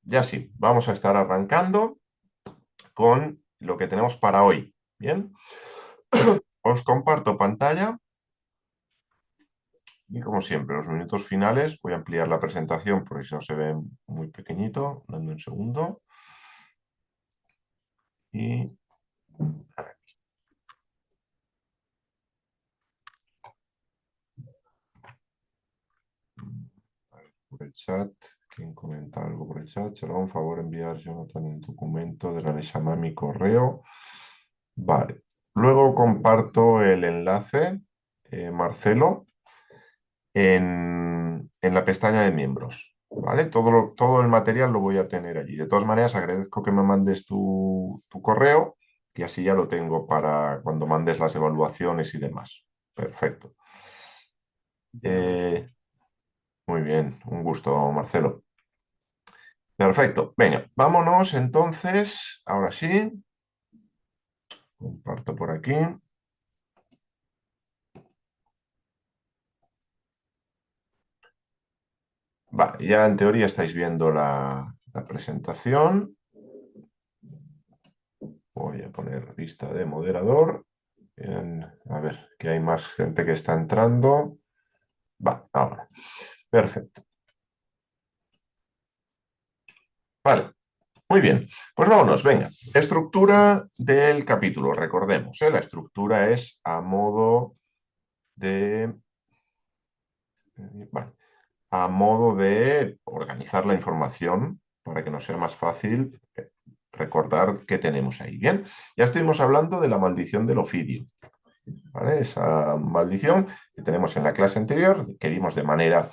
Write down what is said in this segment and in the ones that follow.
ya sí, vamos a estar arrancando con lo que tenemos para hoy. Bien, os comparto pantalla y como siempre, los minutos finales voy a ampliar la presentación porque si no se ve muy pequeñito. Dame un segundo. Y por el chat, ¿quién comenta algo por el chat? Será un favor enviar, Jonathan, el documento de la Neshama a mi correo. Vale. Luego comparto el enlace, Marcelo, en la pestaña de miembros. ¿Vale? Todo el material lo voy a tener allí. De todas maneras, agradezco que me mandes tu correo, que así ya lo tengo para cuando mandes las evaluaciones y demás. Perfecto. Eh, muy bien, un gusto, Marcelo. Perfecto. Venga, vámonos entonces. Ahora sí, comparto por aquí. Vale, ya en teoría estáis viendo la presentación. Voy a poner lista de moderador. Bien, a ver, que hay más gente que está entrando. Va, ahora. Perfecto. Vale, muy bien. Pues vámonos, venga. Estructura del capítulo, recordemos, ¿eh? La estructura es a modo de... vale, a modo de organizar la información para que nos sea más fácil recordar qué tenemos ahí. Bien, ya estuvimos hablando de la maldición del ofidio. ¿Vale? Esa maldición que tenemos en la clase anterior, que vimos de manera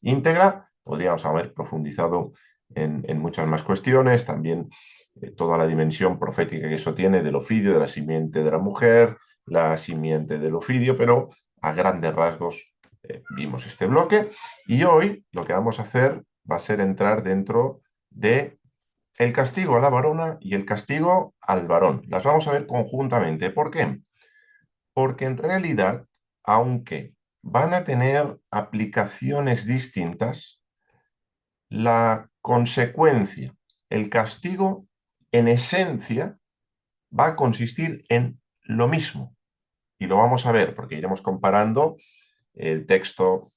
íntegra, podríamos haber profundizado en muchas más cuestiones, también toda la dimensión profética que eso tiene del ofidio, de la simiente de la mujer, la simiente del ofidio, pero a grandes rasgos vimos este bloque. Y hoy lo que vamos a hacer va a ser entrar dentro de el castigo a la varona y el castigo al varón. Las vamos a ver conjuntamente. ¿Por qué? Porque en realidad, aunque van a tener aplicaciones distintas, la consecuencia, el castigo, en esencia, va a consistir en lo mismo. Y lo vamos a ver porque iremos comparando el texto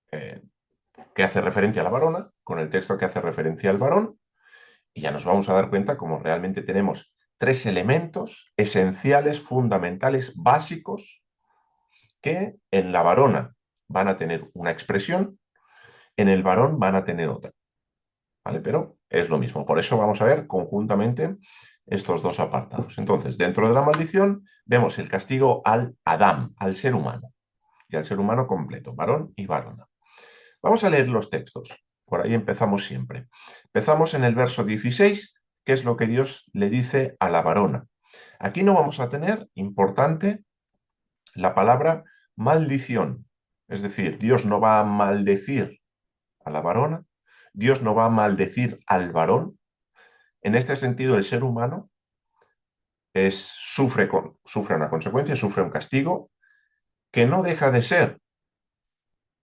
que hace referencia a la varona con el texto que hace referencia al varón y ya nos vamos a dar cuenta cómo realmente tenemos tres elementos esenciales, fundamentales, básicos, que en la varona van a tener una expresión, en el varón van a tener otra, ¿vale? Pero es lo mismo. Por eso vamos a ver conjuntamente estos dos apartados. Entonces, dentro de la maldición vemos el castigo al Adán, al ser humano, y al ser humano completo, varón y varona. Vamos a leer los textos. Por ahí empezamos siempre. Empezamos en el verso 16, que es lo que Dios le dice a la varona. Aquí no vamos a tener, importante, la palabra maldición. Es decir, Dios no va a maldecir a la varona, Dios no va a maldecir al varón. En este sentido, el ser humano sufre una consecuencia, sufre un castigo, que no deja de ser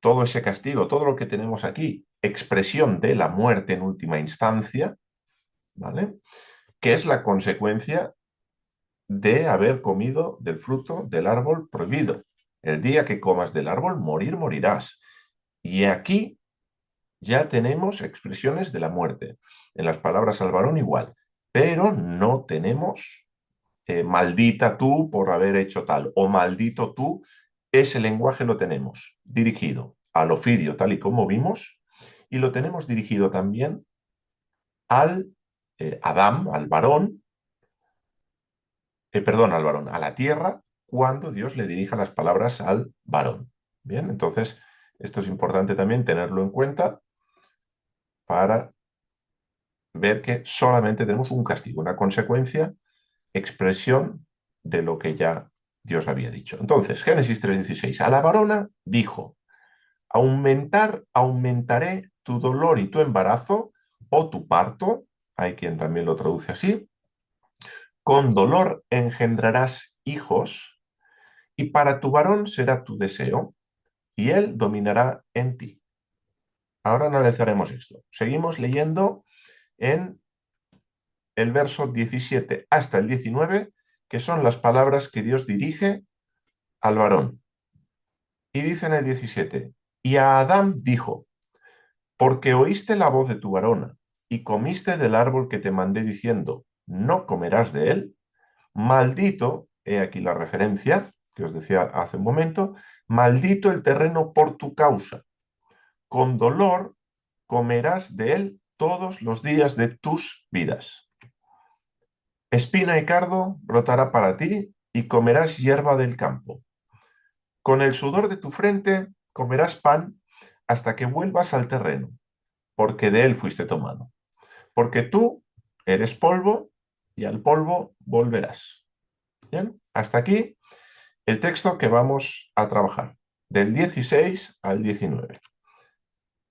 todo ese castigo, todo lo que tenemos aquí, expresión de la muerte en última instancia, ¿vale? Que es la consecuencia de haber comido del fruto del árbol prohibido. El día que comas del árbol, morirás. Y aquí ya tenemos expresiones de la muerte. En las palabras al varón igual, pero no tenemos maldita tú por haber hecho tal o maldito tú. Ese lenguaje lo tenemos dirigido al ofidio tal y como vimos y lo tenemos dirigido también al Adán, al varón, al varón, a la tierra, cuando Dios le dirija las palabras al varón. Bien, entonces esto es importante también tenerlo en cuenta para ver que solamente tenemos un castigo, una consecuencia, expresión de lo que ya Dios había dicho. Entonces, Génesis 3:16, a la varona dijo, aumentaré tu dolor y tu embarazo o tu parto, hay quien también lo traduce así, con dolor engendrarás hijos y para tu varón será tu deseo y él dominará en ti. Ahora analizaremos esto. Seguimos leyendo en el verso 17 hasta el 19, que son las palabras que Dios dirige al varón. Y dice en el 17, y a Adán dijo, porque oíste la voz de tu varona y comiste del árbol que te mandé diciendo, no comerás de él, maldito, he aquí la referencia que os decía hace un momento, maldito el terreno por tu causa, con dolor comerás de él todos los días de tus vidas. Espina y cardo brotará para ti y comerás hierba del campo. Con el sudor de tu frente comerás pan hasta que vuelvas al terreno, porque de él fuiste tomado. Porque tú eres polvo y al polvo volverás. ¿Bien? Hasta aquí el texto que vamos a trabajar, del 16 al 19.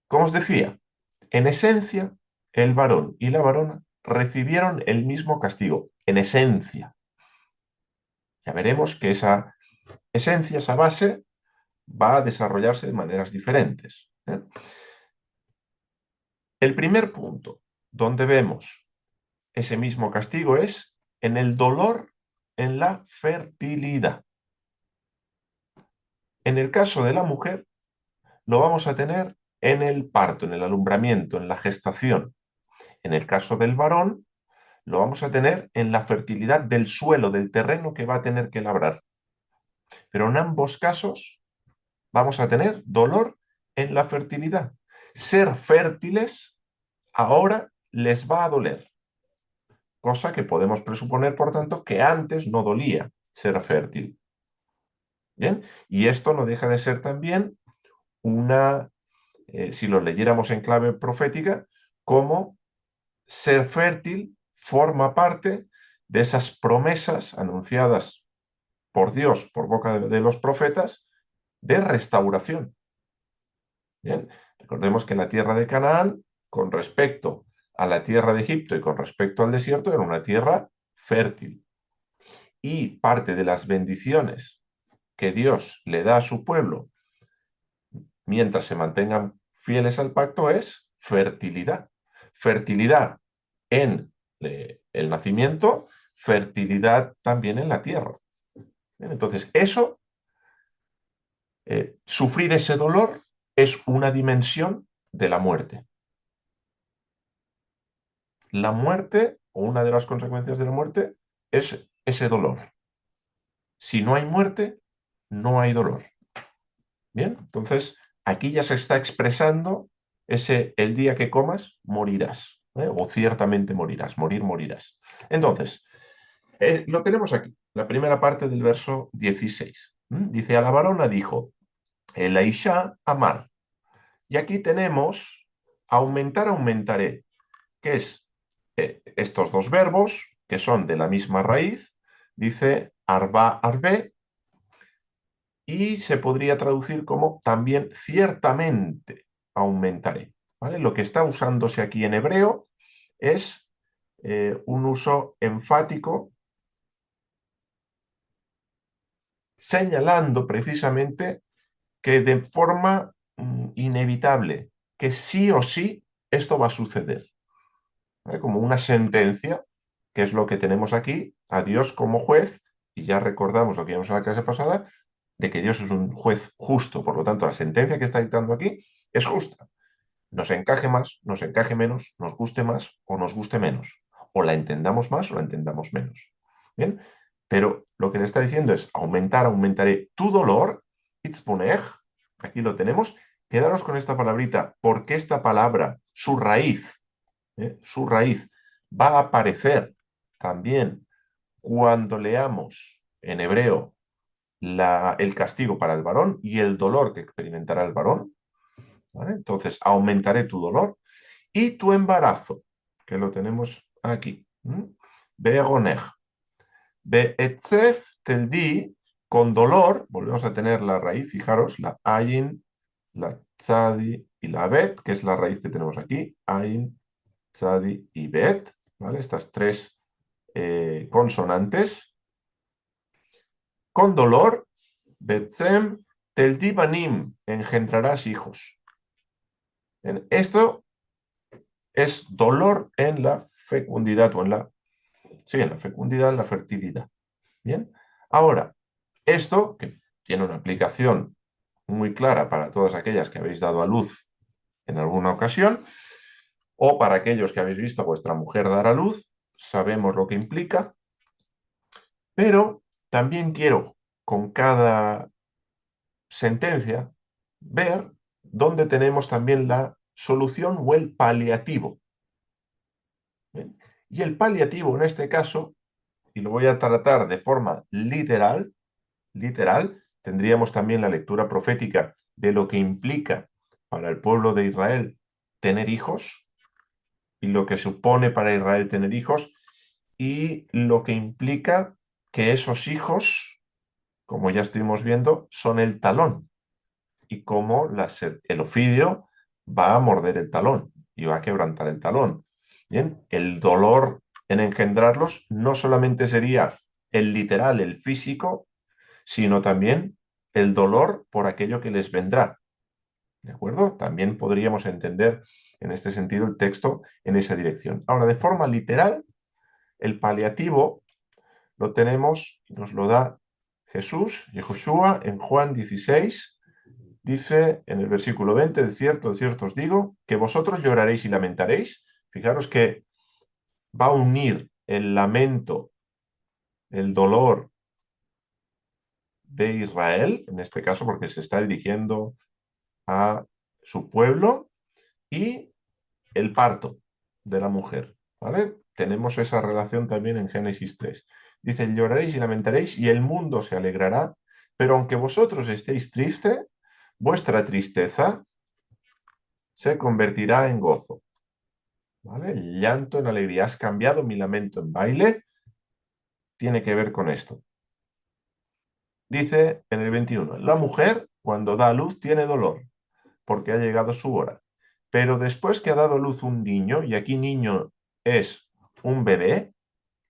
Como os decía, en esencia, el varón y la varona recibieron el mismo castigo, en esencia. Ya veremos que esa esencia, esa base, va a desarrollarse de maneras diferentes. El primer punto donde vemos ese mismo castigo es en el dolor en la fertilidad. En el caso de la mujer, lo vamos a tener en el parto, en el alumbramiento, en la gestación. En el caso del varón, lo vamos a tener en la fertilidad del suelo, del terreno que va a tener que labrar. Pero en ambos casos vamos a tener dolor en la fertilidad. Ser fértiles ahora les va a doler, cosa que podemos presuponer, por tanto, que antes no dolía ser fértil. ¿Bien? Y esto no deja de ser también una, si lo leyéramos en clave profética, como ser fértil forma parte de esas promesas anunciadas por Dios, por boca de los profetas, de restauración. Bien, recordemos que la tierra de Canaán, con respecto a la tierra de Egipto y con respecto al desierto, era una tierra fértil. Y parte de las bendiciones que Dios le da a su pueblo mientras se mantengan fieles al pacto es fertilidad. Fertilidad en el nacimiento, fertilidad también en la tierra. Bien, entonces, eso, sufrir ese dolor es una dimensión de la muerte. La muerte, o una de las consecuencias de la muerte, es ese dolor. Si no hay muerte, no hay dolor. Bien, entonces aquí ya se está expresando ese el día que comas, morirás, o ciertamente morirás, morirás. Entonces, lo tenemos aquí, la primera parte del verso 16. Dice, a la varona dijo, el Aisha amar. Y aquí tenemos aumentar, aumentaré, que es estos dos verbos, que son de la misma raíz, dice arba, arbe, y se podría traducir como también ciertamente aumentaré. ¿Vale? Lo que está usándose aquí en hebreo es un uso enfático señalando precisamente que de forma inevitable, que sí o sí esto va a suceder. ¿Vale? Como una sentencia, que es lo que tenemos aquí, a Dios como juez, y ya recordamos lo que vimos en la clase pasada, de que Dios es un juez justo. Por lo tanto, la sentencia que está dictando aquí es justa. Nos encaje más, nos encaje menos, nos guste más o nos guste menos. O la entendamos más o la entendamos menos. ¿Bien? Pero lo que le está diciendo es aumentar, aumentaré tu dolor, itzponech, aquí lo tenemos. Quedaros con esta palabrita, porque esta palabra, su raíz, va a aparecer también cuando leamos en hebreo el castigo para el varón y el dolor que experimentará el varón. ¿Vale? Entonces, aumentaré tu dolor y tu embarazo, que lo tenemos aquí. Begonej. Beetzef teldi, con dolor, volvemos a tener la raíz, fijaros, la ayin, la tzadi y la bet, que es la raíz que tenemos aquí, ayin, tzadi y bet, ¿vale? Estas tres consonantes. Con dolor, betzem teldi banim, engendrarás hijos. Esto es dolor en la fecundidad o en la fecundidad, en la fertilidad. Bien, ahora, esto que tiene una aplicación muy clara para todas aquellas que habéis dado a luz en alguna ocasión, o para aquellos que habéis visto a vuestra mujer dar a luz, sabemos lo que implica, pero también quiero con cada sentencia ver dónde tenemos también la solución o el paliativo. ¿Bien? Y el paliativo en este caso, y lo voy a tratar de forma literal, tendríamos también la lectura profética de lo que implica para el pueblo de Israel tener hijos y lo que supone para Israel tener hijos y lo que implica que esos hijos, como ya estuvimos viendo, son el talón y cómo el ofidio va a morder el talón y va a quebrantar el talón. Bien, el dolor en engendrarlos no solamente sería el literal, el físico, sino también el dolor por aquello que les vendrá. ¿De acuerdo? También podríamos entender en este sentido el texto en esa dirección. Ahora, de forma literal, el paliativo lo tenemos, nos lo da Jesús, Yehoshua, en Juan 16, dice en el versículo 20, de cierto os digo, que vosotros lloraréis y lamentaréis. Fijaros que va a unir el lamento, el dolor de Israel, en este caso porque se está dirigiendo a su pueblo, y el parto de la mujer, ¿vale? Tenemos esa relación también en Génesis 3. Dice, lloraréis y lamentaréis y el mundo se alegrará, pero aunque vosotros estéis tristes, vuestra tristeza se convertirá en gozo, ¿vale? El llanto en alegría. Has cambiado mi lamento en baile, tiene que ver con esto. Dice en el 21, la mujer cuando da a luz tiene dolor, porque ha llegado su hora. Pero después que ha dado a luz un niño, y aquí niño es un bebé,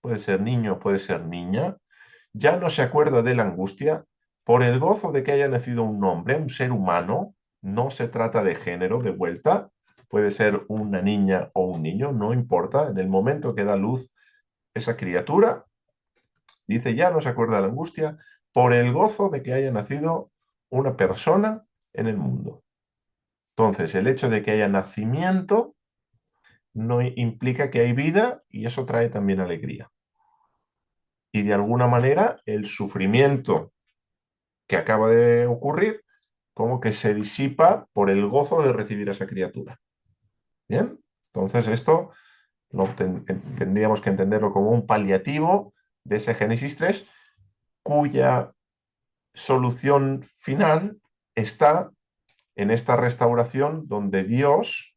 puede ser niño, puede ser niña, ya no se acuerda de la angustia por el gozo de que haya nacido un hombre, un ser humano, no se trata de género de vuelta, puede ser una niña o un niño, no importa, en el momento que da luz esa criatura, dice ya no se acuerda de la angustia por el gozo de que haya nacido una persona en el mundo. Entonces, el hecho de que haya nacimiento no implica que hay vida y eso trae también alegría. Y de alguna manera el sufrimiento que acaba de ocurrir como que se disipa por el gozo de recibir a esa criatura. ¿Bien? Entonces esto tendríamos que entenderlo como un paliativo de ese Génesis 3, cuya solución final está en esta restauración donde Dios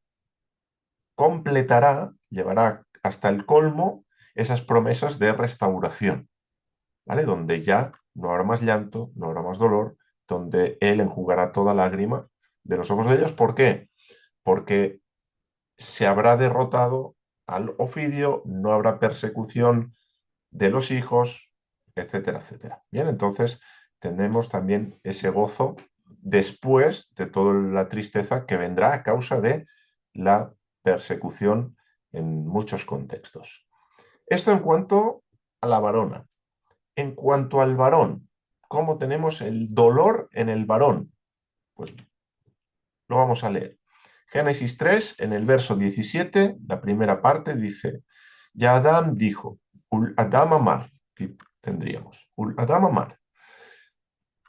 completará, llevará hasta el colmo esas promesas de restauración, ¿vale? Donde ya no habrá más llanto, no habrá más dolor, donde Él enjugará toda lágrima de los ojos de ellos. ¿Por qué? Porque se habrá derrotado al ofidio, no habrá persecución de los hijos, etcétera, etcétera. Bien, entonces tenemos también ese gozo después de toda la tristeza que vendrá a causa de la persecución en muchos contextos. Esto en cuanto a la varona. En cuanto al varón, ¿cómo tenemos el dolor en el varón? Pues lo vamos a leer. Génesis 3, en el verso 17, la primera parte dice, ya Adán dijo, Ul Adam Amar, que tendríamos, Ul Adam Amar.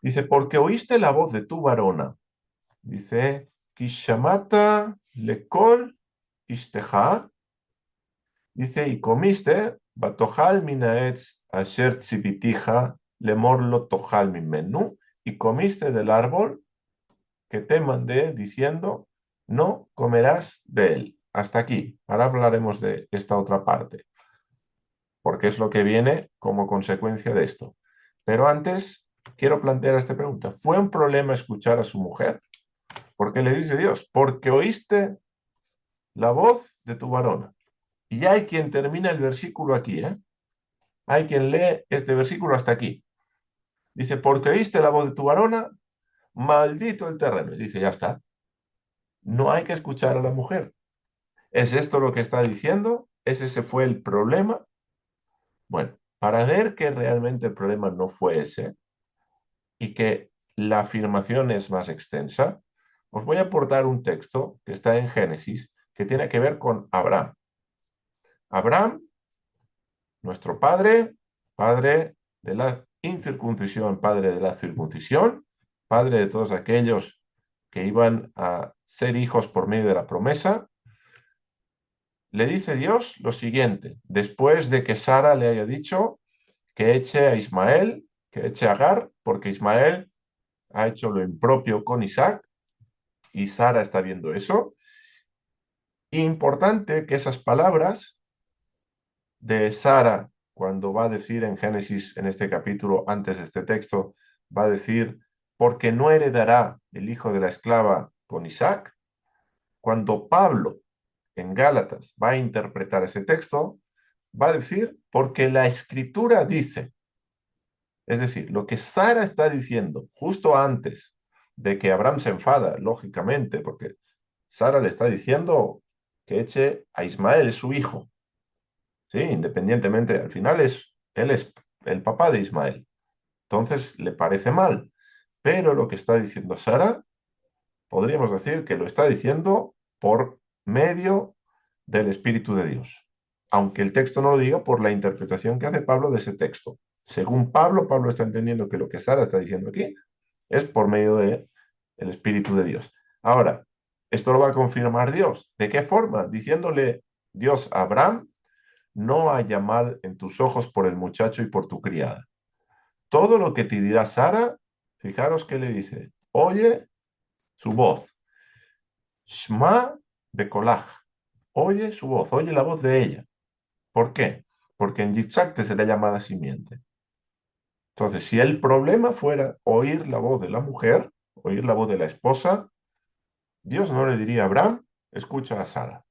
Dice, porque oíste la voz de tu varona. Dice, Kishamata lekol ishteja. Dice, y comiste, batojal minaetz asher tzipitija lemorlo tojal mimenu. Y comiste del árbol que te mandé diciendo, no comerás de él. Hasta aquí. Ahora hablaremos de esta otra parte, porque es lo que viene como consecuencia de esto. Pero antes, quiero plantear esta pregunta. ¿Fue un problema escuchar a su mujer? Porque le dice Dios, porque oíste la voz de tu varona. Y hay quien termina el versículo aquí, ¿eh? Hay quien lee este versículo hasta aquí. Dice, porque oíste la voz de tu varona, maldito el terreno. Y dice, ya está. No hay que escuchar a la mujer. ¿Es esto lo que está diciendo? ¿Ese fue el problema? Bueno, para ver que realmente el problema no fue ese y que la afirmación es más extensa, os voy a aportar un texto que está en Génesis que tiene que ver con Abraham. Abraham, nuestro padre, padre de la incircuncisión, padre de la circuncisión, padre de todos aquellos que iban a ser hijos por medio de la promesa, le dice Dios lo siguiente, después de que Sara le haya dicho que eche a Ismael, que eche a Agar, porque Ismael ha hecho lo impropio con Isaac y Sara está viendo eso. Importante que esas palabras de Sara, cuando va a decir en Génesis, en este capítulo, antes de este texto, va a decir, porque no heredará el hijo de la esclava con Isaac. Cuando Pablo en Gálatas va a interpretar ese texto, va a decir, porque la escritura dice, es decir, lo que Sara está diciendo justo antes de que Abraham se enfada, lógicamente, porque Sara le está diciendo que eche a Ismael, su hijo, ¿sí? Independientemente, al final él es el papá de Ismael. Entonces le parece mal, pero lo que está diciendo Sara, podríamos decir que lo está diciendo por medio del Espíritu de Dios, aunque el texto no lo diga por la interpretación que hace Pablo de ese texto. Según Pablo, Pablo está entendiendo que lo que Sara está diciendo aquí es por medio del Espíritu de Dios. Ahora, esto lo va a confirmar Dios. ¿De qué forma? Diciéndole Dios a Abraham, no haya mal en tus ojos por el muchacho y por tu criada. Todo lo que te dirá Sara, fijaros que le dice, oye su voz. Shma bekolach. Oye su voz, oye la voz de ella. ¿Por qué? Porque en Yitzhak te será llamada simiente. Entonces, si el problema fuera oír la voz de la mujer, oír la voz de la esposa, Dios no le diría a Abraham, escucha a Sara.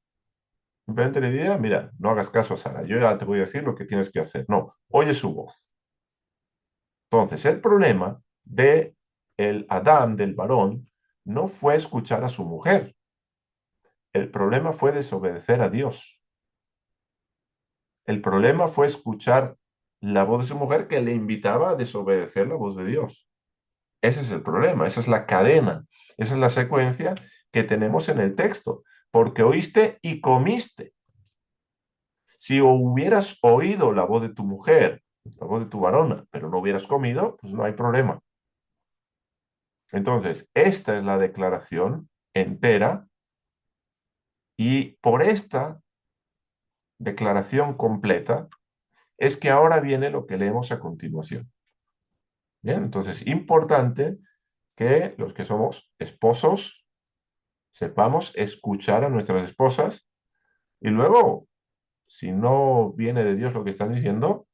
Simplemente le diría, mira, no hagas caso a Sara, yo ya te voy a decir lo que tienes que hacer. No, oye su voz. Entonces, el problema de el Adán, del varón, no fue escuchar a su mujer. El problema fue desobedecer a Dios. El problema fue escuchar la voz de su mujer que le invitaba a desobedecer la voz de Dios. Ese es el problema, esa es la cadena, esa es la secuencia que tenemos en el texto. Porque oíste y comiste. Si hubieras oído la voz de tu mujer, la voz de tu varona, pero no hubieras comido, pues no hay problema. Entonces, esta es la declaración entera y por esta declaración completa es que ahora viene lo que leemos a continuación. Bien, entonces, importante que los que somos esposos sepamos escuchar a nuestras esposas y luego, si no viene de Dios lo que están diciendo,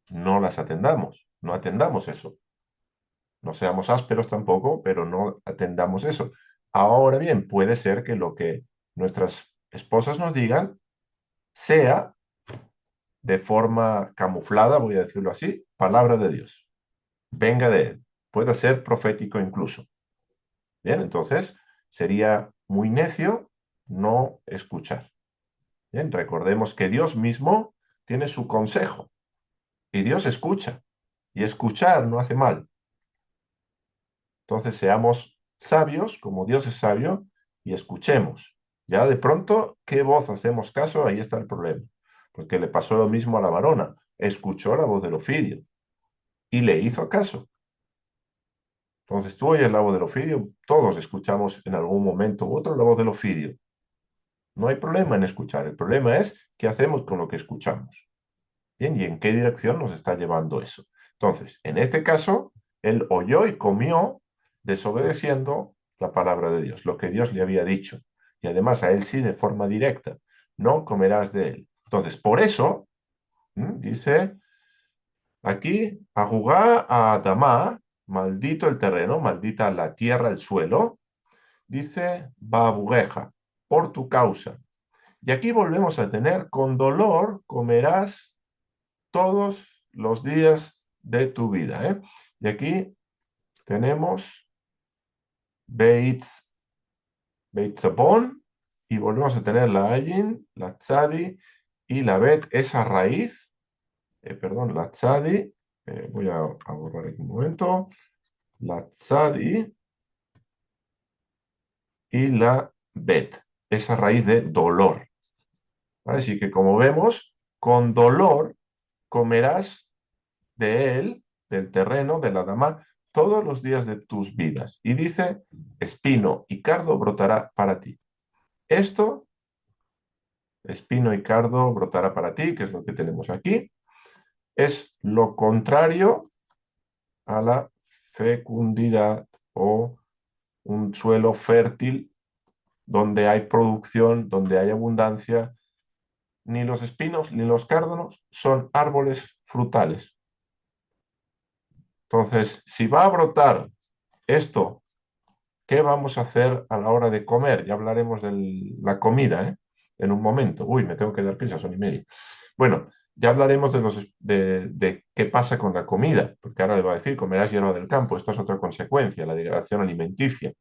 no las atendamos, no atendamos eso. No seamos ásperos tampoco, pero no atendamos eso. Ahora bien, puede ser que lo que nuestras esposas nos digan sea de forma camuflada, voy a decirlo así, palabra de Dios. Venga de él. Puede ser profético incluso. Bien, entonces sería muy necio no escuchar. Bien, recordemos que Dios mismo tiene su consejo y Dios escucha. Y escuchar no hace mal. Entonces seamos sabios, como Dios es sabio, y escuchemos. Ya de pronto, ¿qué voz hacemos caso? Ahí está el problema. Porque le pasó lo mismo a la varona. Escuchó la voz del Ofidio y le hizo caso. Entonces tú oyes la voz del Ofidio, todos escuchamos en algún momento u otro la voz del Ofidio. No hay problema en escuchar. El problema es qué hacemos con lo que escuchamos. Bien, ¿y en qué dirección nos está llevando eso? Entonces, en este caso, él oyó y comió desobedeciendo la palabra de Dios, lo que Dios le había dicho. Y además a él sí de forma directa, no comerás de él. Entonces, por eso, dice aquí, Ajugá a Adamá, maldito el terreno, maldita la tierra, el suelo, dice Babugeja, por tu causa. Y aquí volvemos a tener, con dolor comerás todos los días de tu vida. ¿Eh? Y aquí tenemos Beit Zabón y volvemos a tener la ayin, la tzadi y la bet, esa raíz, perdón, la tzadi, voy a borrar aquí un momento, la tzadi y la bet, esa raíz de dolor. ¿Vale? Así que como vemos, con dolor comerás de él, del terreno, de la dama, todos los días de tus vidas. Y dice, espino y cardo brotará para ti. Esto, espino y cardo brotará para ti, que es lo que tenemos aquí, es lo contrario a la fecundidad o un suelo fértil donde hay producción, donde hay abundancia. Ni los espinos ni los cárdanos son árboles frutales. Entonces, si va a brotar esto, ¿qué vamos a hacer a la hora de comer? Ya hablaremos de la comida, ¿eh? En un momento. Uy, me tengo que dar prisa, son y media. Bueno, ya hablaremos de qué pasa con la comida, porque ahora le va a decir, comerás hierba del campo. Esto es otra consecuencia, la degradación alimenticia.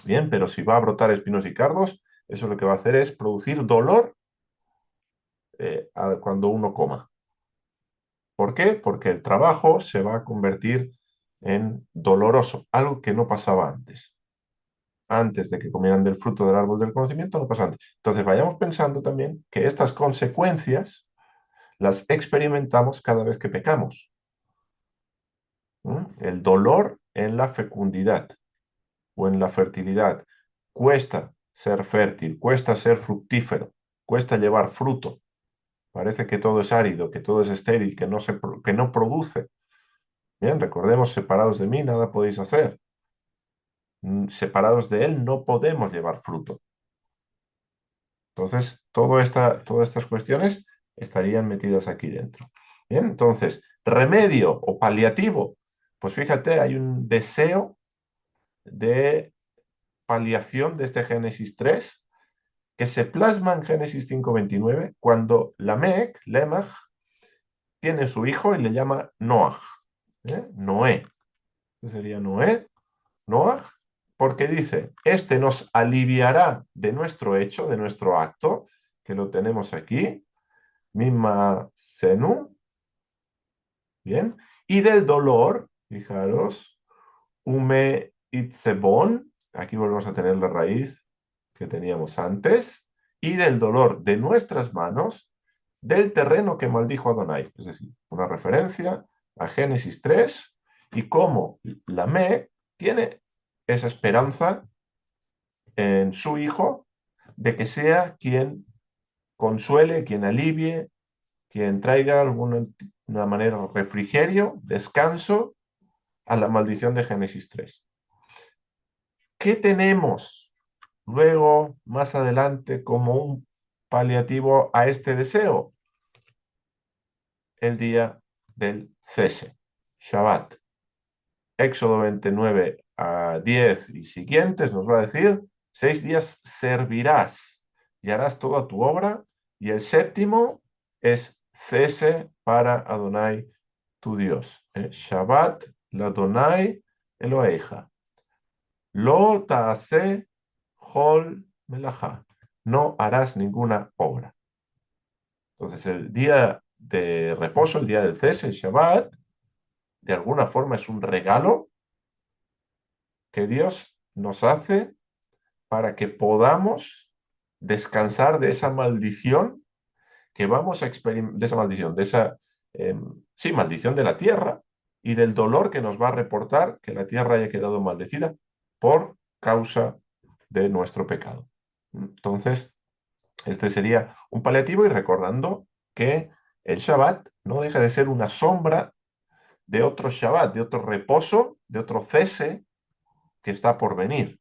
Bien, pero si va a brotar espinos y cardos, eso lo que va a hacer es producir dolor cuando uno coma. ¿Por qué? Porque el trabajo se va a convertir en doloroso, algo que no pasaba antes. Antes de que comieran del fruto del árbol del conocimiento, no pasaba antes. Entonces vayamos pensando también que estas consecuencias las experimentamos cada vez que pecamos. El dolor en la fecundidad o en la fertilidad. Cuesta ser fértil, cuesta ser fructífero, cuesta llevar fruto. Parece que todo es árido, que todo es estéril, que no produce. Bien, recordemos, separados de mí nada podéis hacer. Separados de él no podemos llevar fruto. Entonces, todas estas cuestiones estarían metidas aquí dentro. Bien, entonces, remedio o paliativo. Pues fíjate, hay un deseo de paliación de este Génesis 3 que se plasma en Génesis 5:29 cuando Lemech, tiene su hijo y le llama Noach. Noé. ¿Qué sería Noé? Noach, porque dice, este nos aliviará de nuestro hecho, de nuestro acto, que lo tenemos aquí, Mima Senu, bien, y del dolor, fijaros, Ume Itzebon, aquí volvemos a tener la raíz que teníamos antes, y del dolor de nuestras manos, del terreno que maldijo Adonai, es decir, una referencia a Génesis 3 y cómo la Me tiene esa esperanza en su hijo de que sea quien consuele, quien alivie, quien traiga de alguna manera refrigerio, descanso a la maldición de Génesis 3. ¿Qué tenemos luego, más adelante, como un paliativo a este deseo? El día del cese, Shabbat. Éxodo 29:10 y siguientes nos va a decir, 6 días servirás y harás toda tu obra, y el séptimo es cese para Adonai, tu Dios. Shabbat, la Adonai, Eloheja. Lo ta'ase hol melajá. No harás ninguna obra. Entonces, el día de reposo, el día del cese, el Shabbat, de alguna forma es un regalo que Dios nos hace para que podamos descansar de esa maldición que vamos a experimentar, de esa maldición, sí, maldición de la tierra y del dolor que nos va a reportar que la tierra haya quedado maldecida por causa de nuestro pecado. Entonces, este sería un paliativo y recordando que el Shabbat no deja de ser una sombra de otro Shabbat, de otro reposo, de otro cese que está por venir.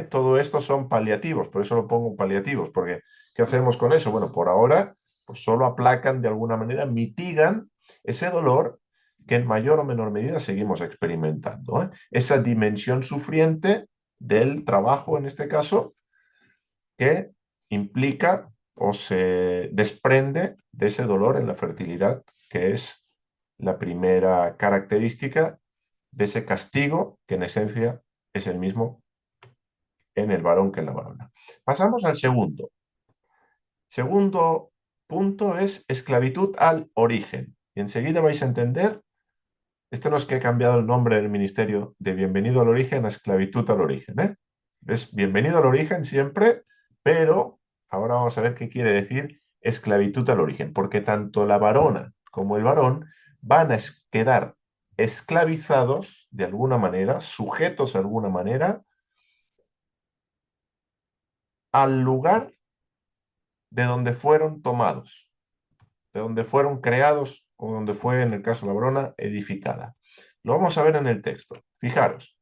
Todo esto son paliativos, por eso lo pongo paliativos, porque ¿qué hacemos con eso? Bueno, por ahora, pues solo aplacan de alguna manera, mitigan ese dolor que en mayor o menor medida seguimos experimentando. Esa dimensión sufriente del trabajo, en este caso, que implica o se desprende de ese dolor en la fertilidad, que es la primera característica de ese castigo, que en esencia es el mismo en el varón que en la varona. Pasamos al segundo. Segundo punto es esclavitud al origen. Y enseguida vais a entender, esto no es que he cambiado el nombre del ministerio de bienvenido al origen a esclavitud al origen, ¿eh? Es bienvenido al origen siempre, pero ahora vamos a ver qué quiere decir esclavitud al origen, porque tanto la varona como el varón van a quedar esclavizados de alguna manera, sujetos de alguna manera, al lugar de donde fueron tomados, de donde fueron creados o donde fue, en el caso de la varona, edificada. Lo vamos a ver en el texto. Fijaros,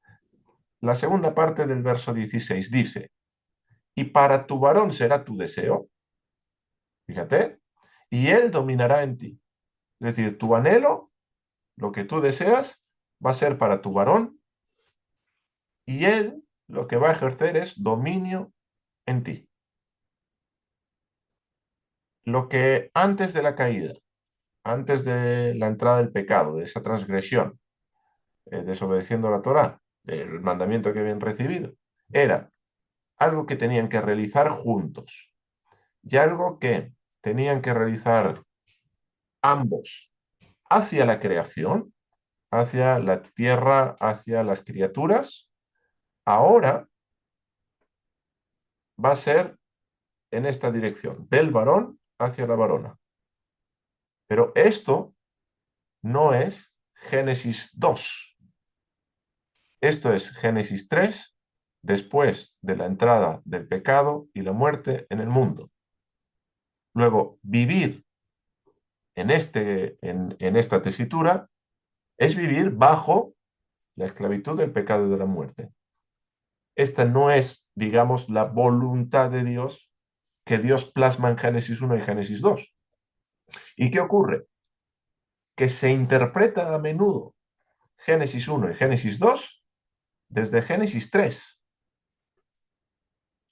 la segunda parte del verso 16 dice, y para tu varón será tu deseo, fíjate, y él dominará en ti. Es decir, tu anhelo, lo que tú deseas, va a ser para tu varón y él lo que va a ejercer es dominio en ti. Lo que antes de la caída, antes de la entrada del pecado, de esa transgresión, desobedeciendo la Torá, el mandamiento que habían recibido, era algo que tenían que realizar juntos y algo que tenían que realizar ambos hacia la creación, hacia la tierra, hacia las criaturas. Ahora va a ser en esta dirección, del varón hacia la varona. Pero esto no es Génesis 2. Esto es Génesis 3, después de la entrada del pecado y la muerte en el mundo. Luego, vivir en esta tesitura es vivir bajo la esclavitud del pecado y de la muerte. Esta no es, digamos, la voluntad de Dios que Dios plasma en Génesis 1 y Génesis 2. ¿Y qué ocurre? Que se interpreta a menudo Génesis 1 y Génesis 2 desde Génesis 3.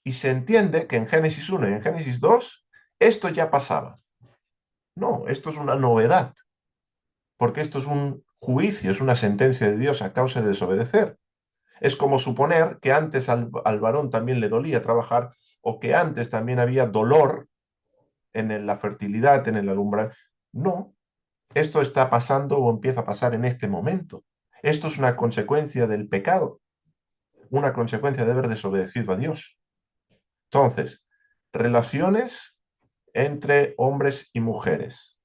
Y se entiende que en Génesis 1 y en Génesis 2 esto ya pasaba. No, esto es una novedad, porque esto es un juicio, es una sentencia de Dios a causa de desobedecer. Es como suponer que antes al varón también le dolía trabajar o que antes también había dolor en la fertilidad, en el alumbrar. No, esto está pasando o empieza a pasar en este momento. Esto es una consecuencia del pecado, una consecuencia de haber desobedecido a Dios. Entonces, relaciones entre hombres y mujeres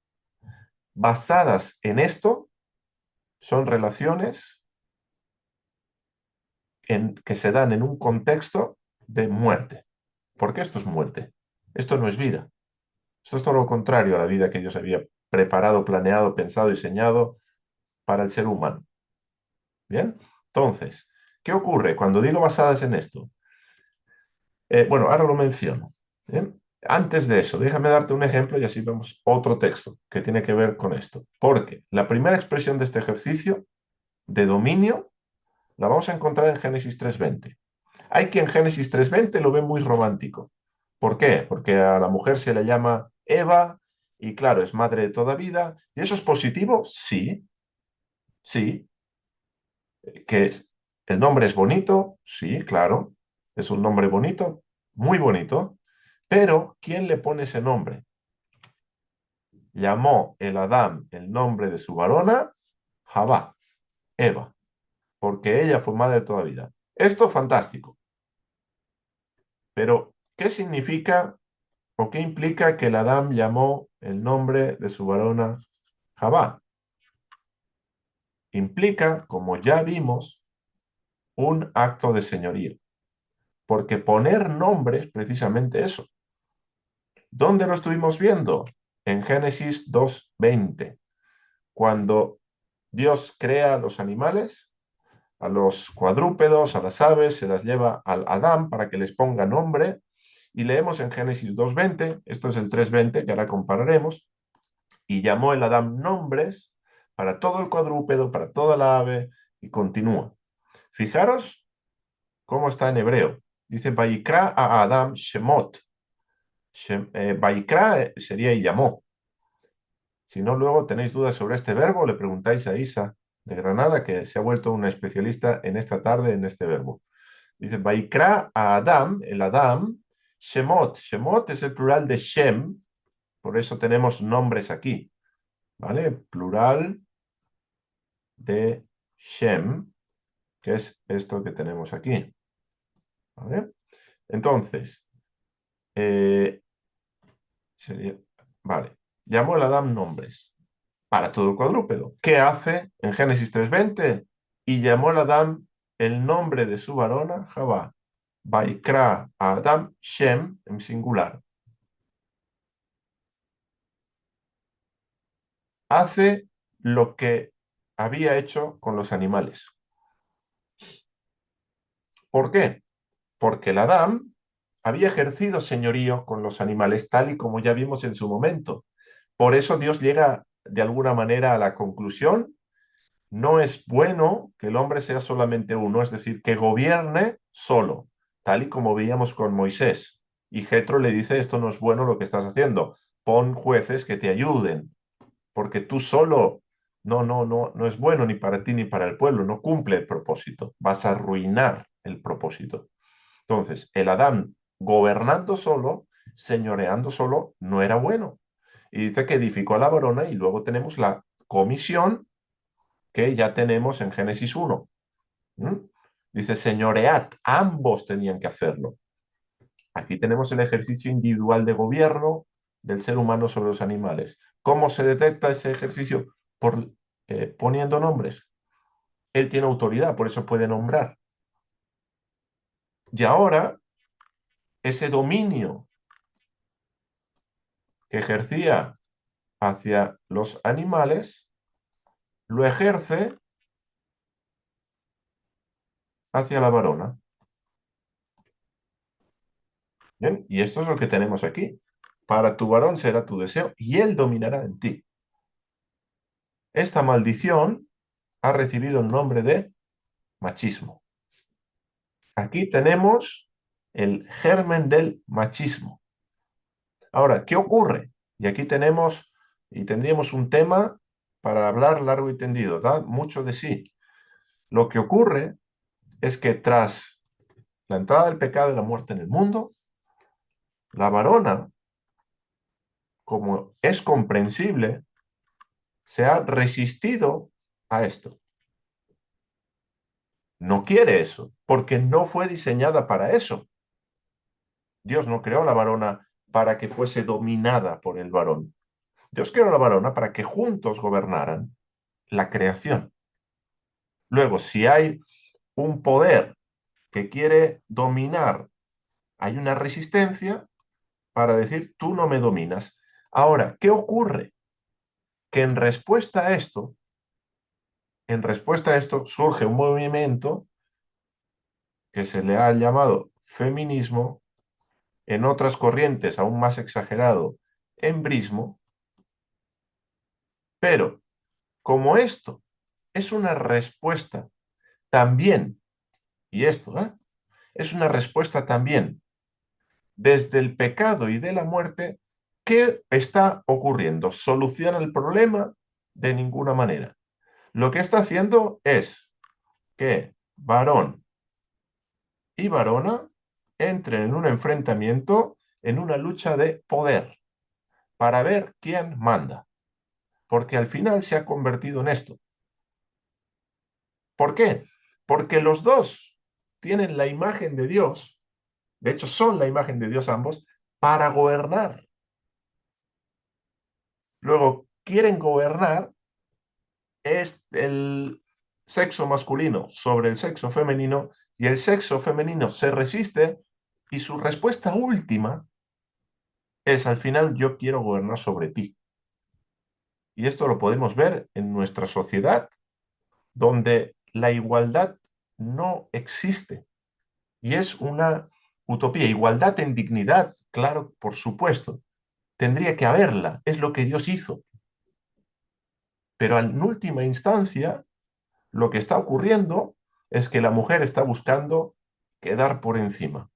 basadas en esto son relaciones que se dan en un contexto de muerte. Porque esto es muerte. Esto no es vida. Esto es todo lo contrario a la vida que Dios había preparado, planeado, pensado, diseñado para el ser humano. ¿Bien? Entonces, ¿qué ocurre cuando digo basadas en esto? Bueno, ahora lo menciono. ¿Bien? Antes de eso, déjame darte un ejemplo y así vemos otro texto que tiene que ver con esto. Porque la primera expresión de este ejercicio de dominio la vamos a encontrar en Génesis 3:20. Hay quien en Génesis 3:20 lo ve muy romántico. ¿Por qué? Porque a la mujer se le llama Eva y claro, es madre de toda vida. ¿Y eso es positivo? Sí, sí. ¿El nombre es bonito? Sí, claro. Es un nombre bonito, muy bonito. Pero, ¿quién le pone ese nombre? Llamó el Adán el nombre de su varona Javá, Eva, porque ella fue madre de toda vida. Esto es fantástico. Pero, ¿qué significa o qué implica que el Adán llamó el nombre de su varona Javá? Implica, como ya vimos, un acto de señorío. Porque poner nombre es precisamente eso. ¿Dónde lo estuvimos viendo? En Génesis 2:20, cuando Dios crea a los animales, a los cuadrúpedos, a las aves, se las lleva al Adán para que les ponga nombre. Y leemos en Génesis 2:20, esto es el 3:20 que ahora compararemos, y llamó el Adán nombres para todo el cuadrúpedo, para toda la ave, y continúa. Fijaros cómo está en hebreo. Dice, Vayikra a Adam Shemot. Vayikra sería y llamó. Si no, luego tenéis dudas sobre este verbo, le preguntáis a Isa de Granada, que se ha vuelto una especialista en esta tarde en este verbo. Dice, Vayikra a Adam, el Adam, Shemot. Shemot es el plural de Shem, por eso tenemos nombres aquí, ¿vale? Plural de Shem, que es esto que tenemos aquí, ¿vale? Entonces, eh, sería, vale, llamó el Adán nombres para todo el cuadrúpedo. ¿Qué hace en Génesis 3:20? Y llamó el Adán el nombre de su varona, Javá. Vaikra a Adam Shem en singular. Hace lo que había hecho con los animales. ¿Por qué? Porque el Adán había ejercido señorío con los animales, tal y como ya vimos en su momento. Por eso Dios llega de alguna manera a la conclusión: no es bueno que el hombre sea solamente uno, es decir, que gobierne solo, tal y como veíamos con Moisés. Y Jetro le dice: esto no es bueno lo que estás haciendo, pon jueces que te ayuden, porque tú solo no es bueno ni para ti ni para el pueblo, no cumple el propósito, vas a arruinar el propósito. Entonces, el Adán gobernando solo, señoreando solo, no era bueno. Y dice que edificó a la varona, y luego tenemos la comisión que ya tenemos en Génesis 1. ¿Mm? Dice, señoread, ambos tenían que hacerlo. Aquí tenemos el ejercicio individual de gobierno del ser humano sobre los animales. ¿Cómo se detecta ese ejercicio? Poniendo nombres. Él tiene autoridad, por eso puede nombrar. Y ahora, ese dominio que ejercía hacia los animales, lo ejerce hacia la varona. ¿Bien? Y esto es lo que tenemos aquí. Para tu varón será tu deseo y él dominará en ti. Esta maldición ha recibido el nombre de machismo. Aquí tenemos el germen del machismo. Ahora, ¿qué ocurre? Y aquí tenemos, y tendríamos un tema para hablar largo y tendido, da mucho de sí. Lo que ocurre es que tras la entrada del pecado y la muerte en el mundo, la varona, como es comprensible, se ha resistido a esto. No quiere eso, porque no fue diseñada para eso. Dios no creó la varona para que fuese dominada por el varón. Dios creó la varona para que juntos gobernaran la creación. Luego, si hay un poder que quiere dominar, hay una resistencia para decir: tú no me dominas. Ahora, ¿qué ocurre? Que en respuesta a esto surge un movimiento que se le ha llamado feminismo, en otras corrientes aún más exagerado, embrismo, pero como esto es una respuesta también, y esto es una respuesta también desde el pecado y de la muerte, ¿qué está ocurriendo? ¿Soluciona el problema? De ninguna manera. Lo que está haciendo es que varón y varona entren en un enfrentamiento, en una lucha de poder, para ver quién manda, porque al final se ha convertido en esto. ¿Por qué? Porque los dos tienen la imagen de Dios, de hecho son la imagen de Dios ambos, para gobernar. Luego, quieren gobernar es el sexo masculino sobre el sexo femenino, y el sexo femenino se resiste, y su respuesta última es: al final yo quiero gobernar sobre ti. Y esto lo podemos ver en nuestra sociedad, donde la igualdad no existe. Y es una utopía. Igualdad en dignidad, claro, por supuesto. Tendría que haberla, es lo que Dios hizo. Pero en última instancia, lo que está ocurriendo es que la mujer está buscando quedar por encima.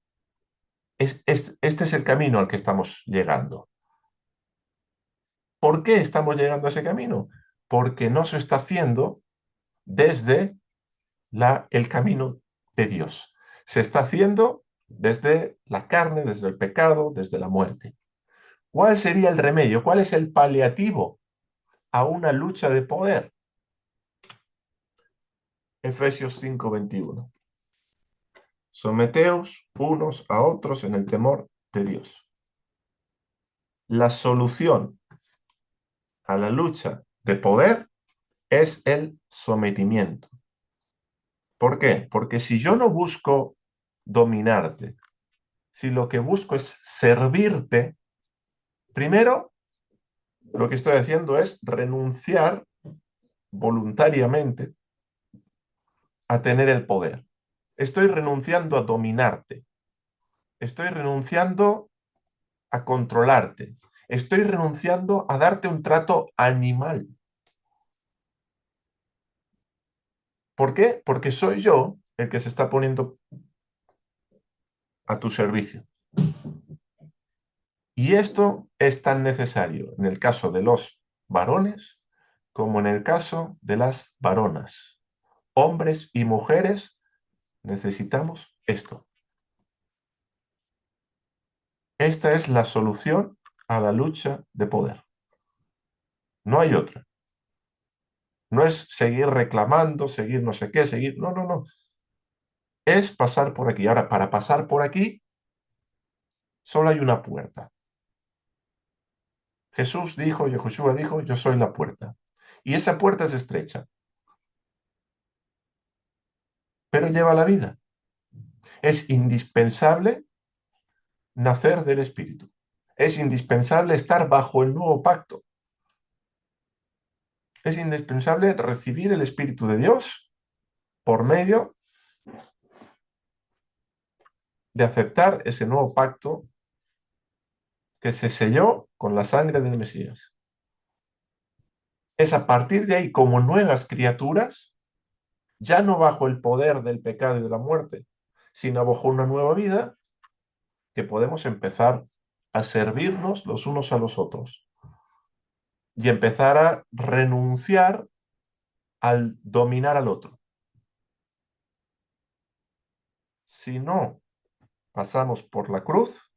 Este es el camino al que estamos llegando. ¿Por qué estamos llegando a ese camino? Porque no se está haciendo desde el camino de Dios. Se está haciendo desde la carne, desde el pecado, desde la muerte. ¿Cuál sería el remedio? ¿Cuál es el paliativo a una lucha de poder? Efesios 5:21. Someteos unos a otros en el temor de Dios. La solución a la lucha de poder es el sometimiento. ¿Por qué? Porque si yo no busco dominarte, si lo que busco es servirte, primero lo que estoy haciendo es renunciar voluntariamente a tener el poder. Estoy renunciando a dominarte. Estoy renunciando a controlarte. Estoy renunciando a darte un trato animal. ¿Por qué? Porque soy yo el que se está poniendo a tu servicio. Y esto es tan necesario en el caso de los varones como en el caso de las varonas. Hombres y mujeres necesitamos esto. Esta es la solución a la lucha de poder. No hay otra. No es seguir reclamando, seguir no sé qué, seguir... No, no, no. Es pasar por aquí. Ahora, para pasar por aquí, solo hay una puerta. Jesús dijo, Yahushua dijo, yo soy la puerta. Y esa puerta es estrecha, pero lleva la vida. Es indispensable nacer del Espíritu. Es indispensable estar bajo el nuevo pacto. Es indispensable recibir el Espíritu de Dios por medio de aceptar ese nuevo pacto que se selló con la sangre del Mesías. Es a partir de ahí, como nuevas criaturas, ya no bajo el poder del pecado y de la muerte, sino bajo una nueva vida, que podemos empezar a servirnos los unos a los otros y empezar a renunciar al dominar al otro. Si no pasamos por la cruz,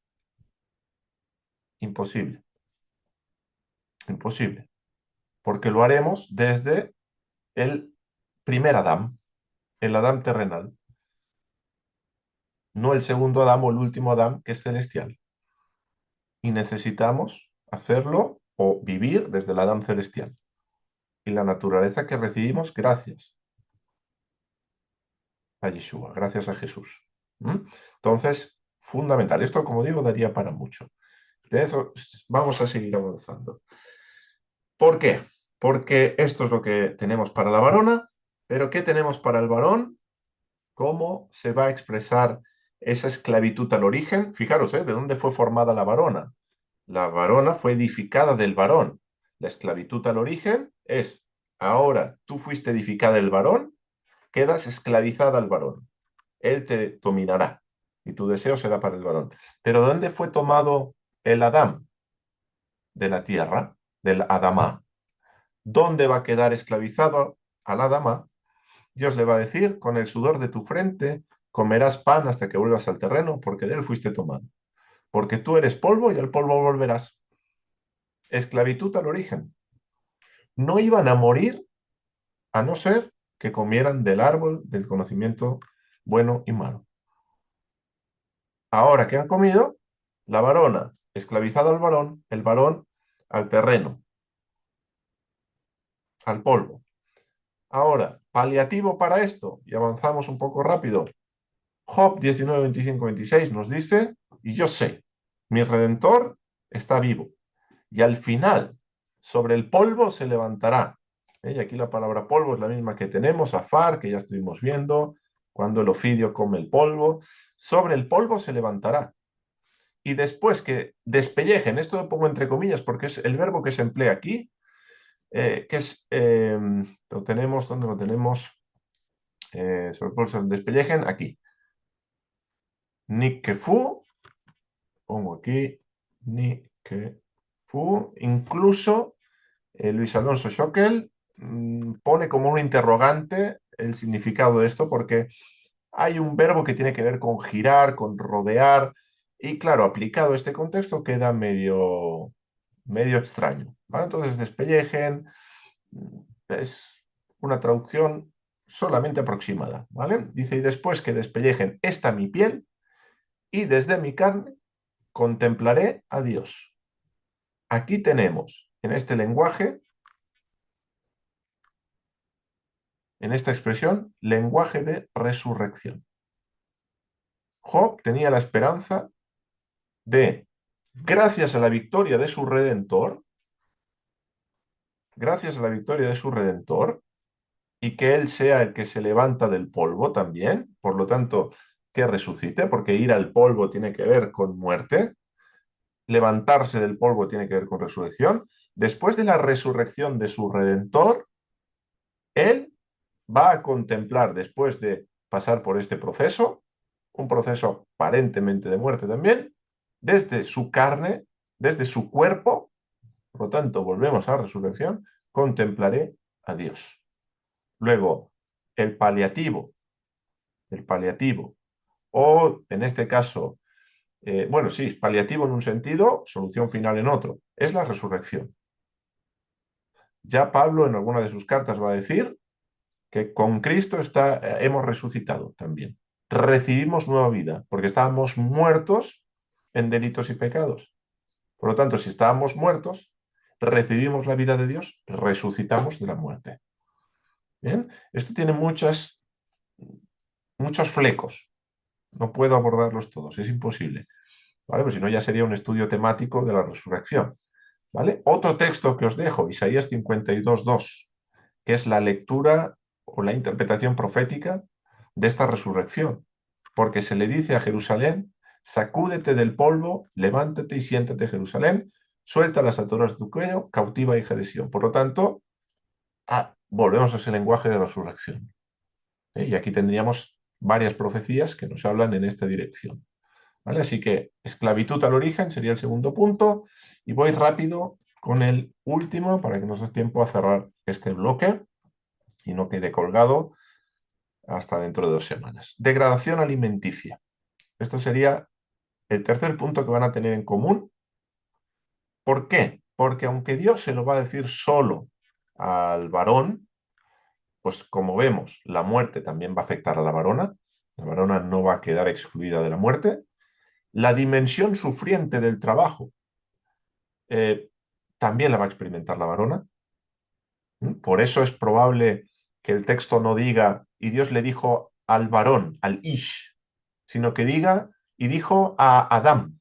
imposible, imposible, porque lo haremos desde el primer Adán, el Adán terrenal, no el segundo Adán o el último Adán, que es celestial. Y necesitamos hacerlo o vivir desde el Adán celestial y la naturaleza que recibimos gracias a Yeshua, gracias a Jesús. Entonces, fundamental. Esto, como digo, daría para mucho. De eso vamos a seguir avanzando. ¿Por qué? Porque esto es lo que tenemos para la varona, pero ¿qué tenemos para el varón? ¿Cómo se va a expresar esa esclavitud al origen? Fijaros, ¿de dónde fue formada la varona? La varona fue edificada del varón. La esclavitud al origen es, ahora tú fuiste edificada del varón, quedas esclavizada al varón. Él te dominará y tu deseo será para el varón. Pero ¿dónde fue tomado el Adán? De la tierra, del Adamá. ¿Dónde va a quedar esclavizado al Adamá? Dios le va a decir, con el sudor de tu frente comerás pan hasta que vuelvas al terreno, porque de él fuiste tomado. Porque tú eres polvo y al polvo volverás. Esclavitud al origen. No iban a morir a no ser que comieran del árbol del conocimiento bueno y malo. Ahora que han comido, la varona esclavizado al varón, el varón al terreno, al polvo. Ahora, paliativo para esto, y avanzamos un poco rápido. Job 19, 25, 26 nos dice, y yo sé, mi Redentor está vivo, y al final, sobre el polvo se levantará. Y aquí la palabra polvo es la misma que tenemos, afar, que ya estuvimos viendo, cuando el ofidio come el polvo. Sobre el polvo se levantará. Y después que despellejen, esto lo pongo entre comillas porque es el verbo que se emplea aquí, que es, lo tenemos, ¿dónde lo tenemos? Sobre el despellejen, aquí. Nikkefu, pongo aquí, Nikkefu, incluso Luis Alonso Schockel pone como un interrogante el significado de esto porque hay un verbo que tiene que ver con girar, con rodear, y claro, aplicado a este contexto queda medio extraño, ¿vale? Entonces, despellejen es una traducción solamente aproximada, ¿vale? Dice, y después que despellejen esta mi piel, y desde mi carne contemplaré a Dios. Aquí tenemos, en este lenguaje, en esta expresión, lenguaje de resurrección. Job tenía la esperanza de, gracias a la victoria de su Redentor, gracias a la victoria de su Redentor, y que Él sea el que se levanta del polvo también, por lo tanto, que resucite, porque ir al polvo tiene que ver con muerte, levantarse del polvo tiene que ver con resurrección. Después de la resurrección de su Redentor, Él va a contemplar, después de pasar por este proceso, un proceso aparentemente de muerte también, desde su carne, desde su cuerpo, por lo tanto, volvemos a la resurrección, contemplaré a Dios. Luego, el paliativo, o en este caso, bueno, sí, paliativo en un sentido, solución final en otro, es la resurrección. Ya Pablo en alguna de sus cartas va a decir que con Cristo hemos resucitado también. Recibimos nueva vida, porque estábamos muertos en delitos y pecados. Por lo tanto, si estábamos muertos, recibimos la vida de Dios, resucitamos de la muerte. ¿Bien? Esto tiene muchos flecos. No puedo abordarlos todos, es imposible. ¿Vale? Pues si no, ya sería un estudio temático de la resurrección. ¿Vale? Otro texto que os dejo, Isaías 52:2, que es la lectura o la interpretación profética de esta resurrección. Porque se le dice a Jerusalén, sacúdete del polvo, levántate y siéntate, Jerusalén, suelta las ataduras de tu cuello, cautiva hija de Sión. Por lo tanto, volvemos a ese lenguaje de resurrección. Y aquí tendríamos varias profecías que nos hablan en esta dirección. ¿Vale? Así que esclavitud al origen sería el segundo punto. Y voy rápido con el último para que nos dé tiempo a cerrar este bloque y no quede colgado hasta dentro de 2 semanas. Degradación alimenticia. Esto sería el tercer punto que van a tener en común. ¿Por qué? Porque aunque Dios se lo va a decir solo al varón, pues como vemos, la muerte también va a afectar a la varona. La varona no va a quedar excluida de la muerte. La dimensión sufriente del trabajo también la va a experimentar la varona. Por eso es probable que el texto no diga, y Dios le dijo al varón, al Ish, sino que diga, y dijo a Adán,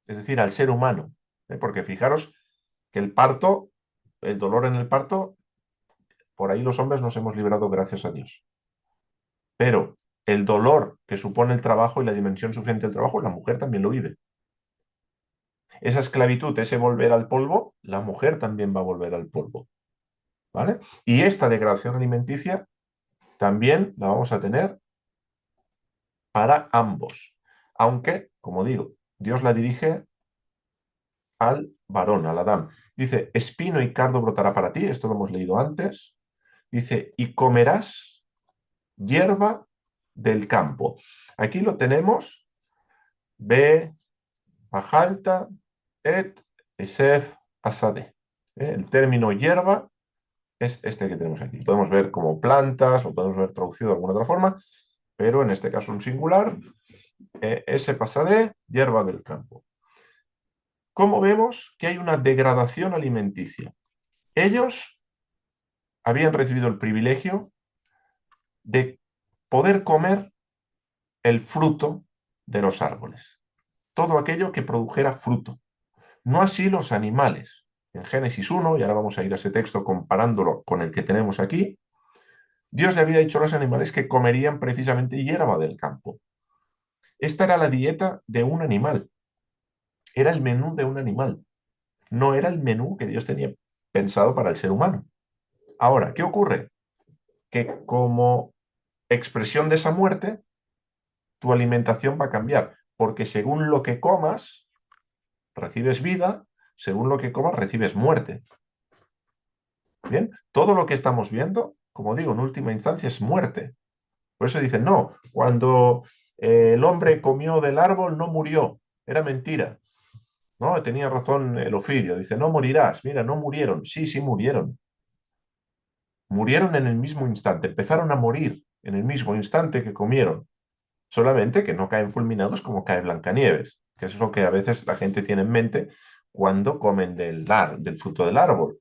es decir, al ser humano. Porque fijaros que el parto, el dolor en el parto, por ahí los hombres nos hemos librado gracias a Dios. Pero el dolor que supone el trabajo y la dimensión sufriente del trabajo, la mujer también lo vive. Esa esclavitud, ese volver al polvo, la mujer también va a volver al polvo. ¿Vale? Y esta degradación alimenticia también la vamos a tener para ambos. Aunque, como digo, Dios la dirige al varón, al Adán. Dice, espino y cardo brotará para ti, esto lo hemos leído antes. Dice, y comerás hierba del campo. Aquí lo tenemos, Be, Ajalta, Et, Esef, Asade. El término hierba es este que tenemos aquí. Podemos ver como plantas, lo podemos ver traducido de alguna otra forma, pero en este caso un singular, ese pasade, hierba del campo. ¿Cómo vemos que hay una degradación alimenticia? Ellos habían recibido el privilegio de poder comer el fruto de los árboles, todo aquello que produjera fruto. No así los animales. En Génesis 1, y ahora vamos a ir a ese texto comparándolo con el que tenemos aquí, Dios le había dicho a los animales que comerían precisamente hierba del campo. Esta era la dieta de un animal, era el menú de un animal, no era el menú que Dios tenía pensado para el ser humano. Ahora, ¿qué ocurre? Que como expresión de esa muerte, tu alimentación va a cambiar, porque según lo que comas, recibes vida, según lo que comas, recibes muerte. Bien, todo lo que estamos viendo, como digo, en última instancia es muerte. Por eso dicen, no, cuando el hombre comió del árbol no murió, era mentira. No, tenía razón el Ofidio, dice, no morirás, mira, no murieron, sí, sí murieron. Murieron en el mismo instante, empezaron a morir en el mismo instante que comieron, solamente que no caen fulminados como cae Blancanieves, que eso es lo que a veces la gente tiene en mente cuando comen del fruto del árbol.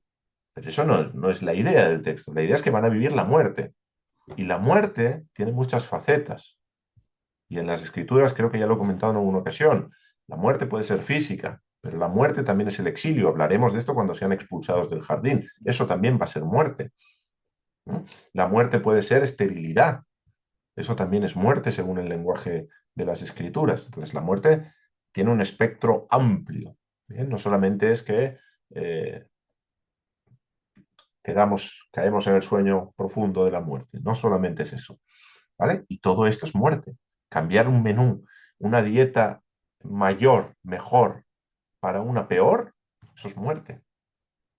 Pero eso no es la idea del texto, la idea es que van a vivir la muerte. Y la muerte tiene muchas facetas. Y en las escrituras creo que ya lo he comentado en alguna ocasión. La muerte puede ser física, pero la muerte también es el exilio. Hablaremos de esto cuando sean expulsados del jardín. Eso también va a ser muerte. ¿No? La muerte puede ser esterilidad. Eso también es muerte según el lenguaje de las escrituras. Entonces la muerte tiene un espectro amplio. ¿Bien? No solamente es que eh, caemos en el sueño profundo de la muerte. No solamente es eso. ¿Vale? Y todo esto es muerte. Cambiar un menú, una dieta mayor, mejor, para una peor, eso es muerte.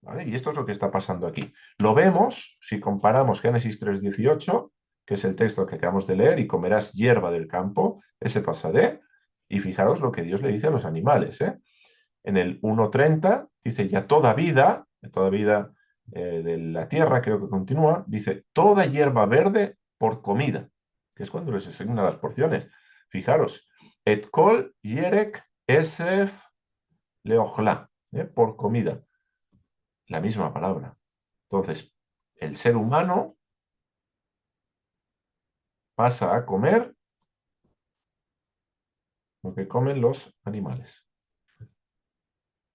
¿Vale? Y esto es lo que está pasando aquí. Lo vemos si comparamos Génesis 3:18, que es el texto que acabamos de leer, y comerás hierba del campo, ese pasa de, y fijaros lo que Dios le dice a los animales. En el 1:30 dice, ya toda vida de la tierra, creo que continúa, dice, toda hierba verde por comida, que es cuando les asigna las porciones. Fijaros, et kol yerek esef leochla, por comida, la misma palabra. Entonces, el ser humano pasa a comer lo que comen los animales.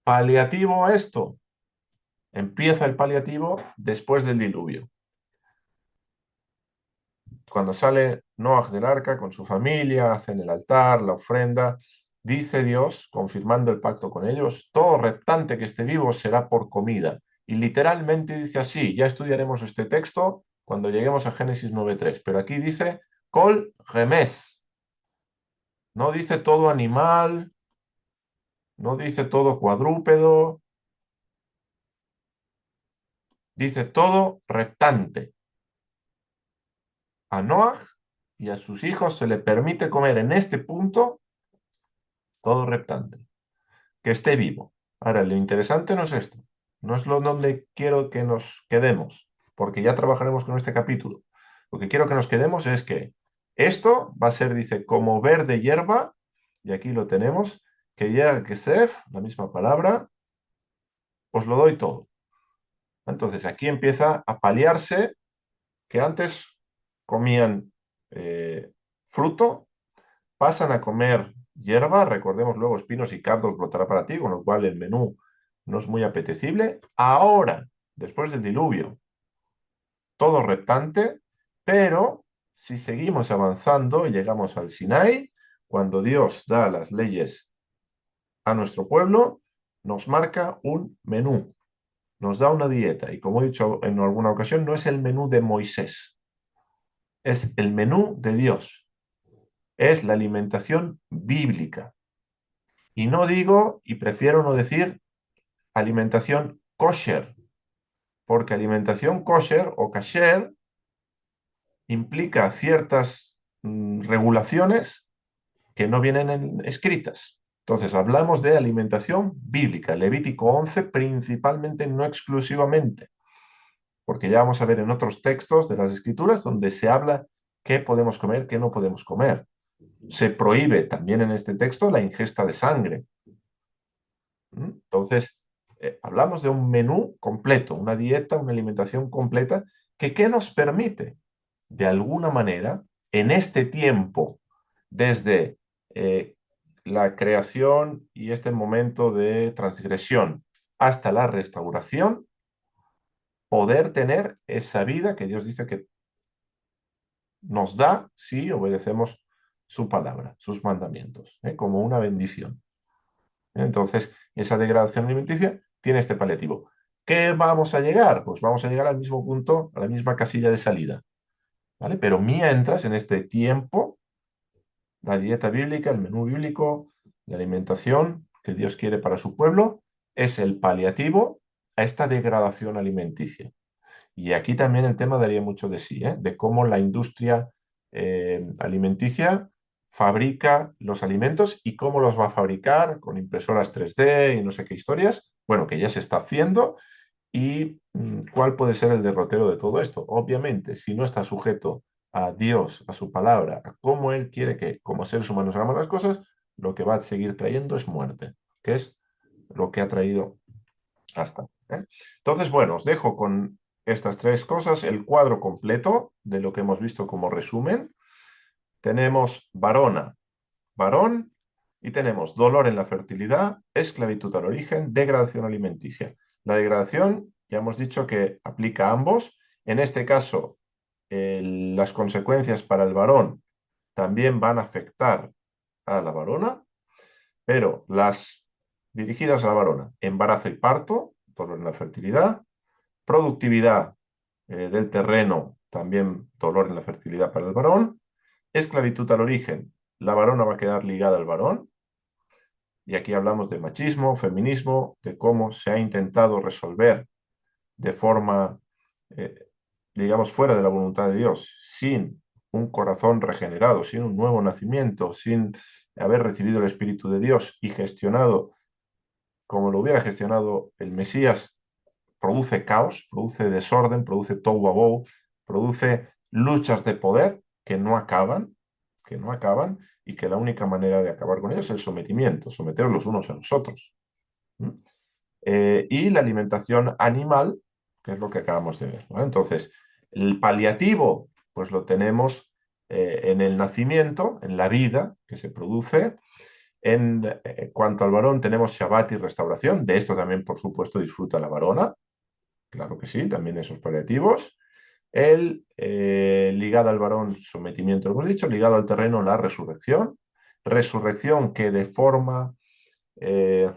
Paliativo a esto, empieza el paliativo después del diluvio. Cuando sale Noaj del arca con su familia, hacen el altar, la ofrenda, dice Dios, confirmando el pacto con ellos, todo reptante que esté vivo será por comida. Y literalmente dice así, ya estudiaremos este texto cuando lleguemos a Génesis 9:3, pero aquí dice, col remes, no dice todo animal, no dice todo cuadrúpedo, dice todo reptante. A Noaj y a sus hijos se le permite comer en este punto todo reptante, que esté vivo. Ahora, lo interesante no es esto, no es lo donde quiero que nos quedemos, porque ya trabajaremos con este capítulo. Lo que quiero que nos quedemos es que esto va a ser, dice, como verde hierba, y aquí lo tenemos, que ya que sef, la misma palabra, os lo doy todo. Entonces aquí empieza a paliarse que antes comían fruto, pasan a comer hierba, recordemos luego espinos y cardos brotará para ti, con lo cual el menú no es muy apetecible. Ahora, después del diluvio, todo reptante, pero si seguimos avanzando y llegamos al Sinai, cuando Dios da las leyes a nuestro pueblo, nos marca un menú, nos da una dieta. Y como he dicho en alguna ocasión, no es el menú de Moisés, es el menú de Dios, es la alimentación bíblica. Y no digo, y prefiero no decir, alimentación kosher, porque alimentación kosher o kasher implica ciertas regulaciones que no vienen escritas. Entonces, hablamos de alimentación bíblica, Levítico 11 principalmente, no exclusivamente, porque ya vamos a ver en otros textos de las Escrituras donde se habla qué podemos comer, qué no podemos comer. Se prohíbe también en este texto la ingesta de sangre. Entonces, hablamos de un menú completo, una dieta, una alimentación completa, que ¿qué nos permite? De alguna manera, en este tiempo, desde la creación y este momento de transgresión hasta la restauración, poder tener esa vida que Dios dice que nos da si obedecemos su palabra, sus mandamientos, como una bendición. Entonces, esa degradación alimenticia tiene este paliativo. ¿Qué vamos a llegar? Pues vamos a llegar al mismo punto, a la misma casilla de salida, ¿vale? Pero mientras, en este tiempo, la dieta bíblica, el menú bíblico, la alimentación que Dios quiere para su pueblo, es el paliativo a esta degradación alimenticia. Y aquí también el tema daría mucho de sí, de cómo la industria alimenticia fabrica los alimentos y cómo los va a fabricar con impresoras 3D y no sé qué historias. Bueno, que ya se está haciendo. ¿Y cuál puede ser el derrotero de todo esto? Obviamente, si no está sujeto a Dios, a su palabra, a cómo Él quiere que como seres humanos hagamos las cosas, lo que va a seguir trayendo es muerte, que es lo que ha traído hasta. ¿Eh? Entonces, bueno, os dejo con estas tres cosas, el cuadro completo de lo que hemos visto como resumen. Tenemos varona, varón, y tenemos dolor en la fertilidad, esclavitud al origen, degradación alimenticia. La degradación, ya hemos dicho que aplica a ambos. En este caso, las consecuencias para el varón también van a afectar a la varona, pero las dirigidas a la varona, embarazo y parto, dolor en la fertilidad, productividad del terreno, también dolor en la fertilidad para el varón, esclavitud al origen, la varona va a quedar ligada al varón, y aquí hablamos de machismo, feminismo, de cómo se ha intentado resolver de forma, eh, digamos, fuera de la voluntad de Dios, sin un corazón regenerado, sin un nuevo nacimiento, sin haber recibido el Espíritu de Dios y gestionado como lo hubiera gestionado el Mesías, produce caos, produce desorden, produce tohu wabohu, produce luchas de poder que no acaban, y que la única manera de acabar con ellos es el sometimiento, someteros los unos a los otros. Y la alimentación animal, que es lo que acabamos de ver. ¿Vale? Entonces, el paliativo, pues lo tenemos en el nacimiento, en la vida que se produce. En cuanto al varón, tenemos Shabbat y restauración. De esto también, por supuesto, disfruta la varona. Claro que sí, también esos paliativos. El ligado al varón, sometimiento, lo hemos dicho, ligado al terreno, la resurrección. Resurrección que de forma eh,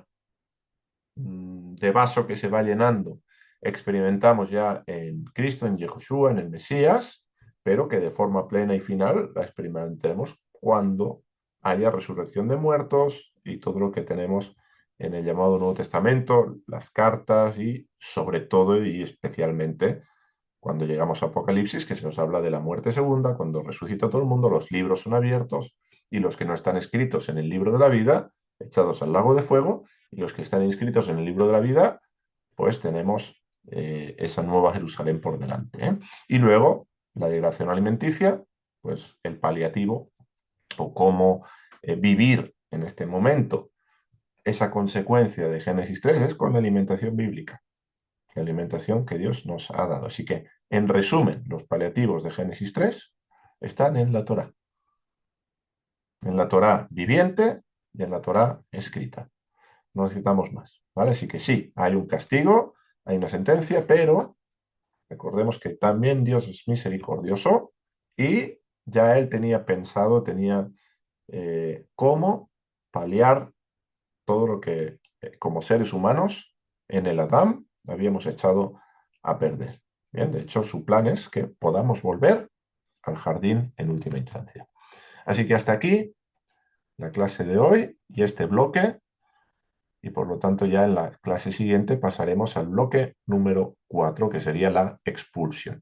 de vaso que se va llenando experimentamos ya en Cristo, en Yehoshua, en el Mesías, pero que de forma plena y final la experimentaremos cuando haya resurrección de muertos y todo lo que tenemos en el llamado Nuevo Testamento, las cartas y sobre todo y especialmente cuando llegamos a Apocalipsis, que se nos habla de la muerte segunda, cuando resucita todo el mundo, los libros son abiertos y los que no están escritos en el libro de la vida, echados al lago de fuego, y los que están inscritos en el libro de la vida, pues tenemos esa nueva Jerusalén por delante. ¿Eh? Y luego la degradación alimenticia, pues el paliativo o cómo vivir en este momento esa consecuencia de Génesis 3 es con la alimentación bíblica, la alimentación que Dios nos ha dado. Así que, en resumen, los paliativos de Génesis 3 están en la Torá viviente y en la Torá escrita. No necesitamos más, ¿vale? Así que sí, hay un castigo, hay una sentencia, pero recordemos que también Dios es misericordioso y ya Él tenía pensado, tenía cómo paliar todo lo que como seres humanos en el Adán habíamos echado a perder. Bien, de hecho, su plan es que podamos volver al jardín en última instancia. Así que hasta aquí la clase de hoy y este bloque, y por lo tanto ya en la clase siguiente pasaremos al bloque número 4, que sería la expulsión.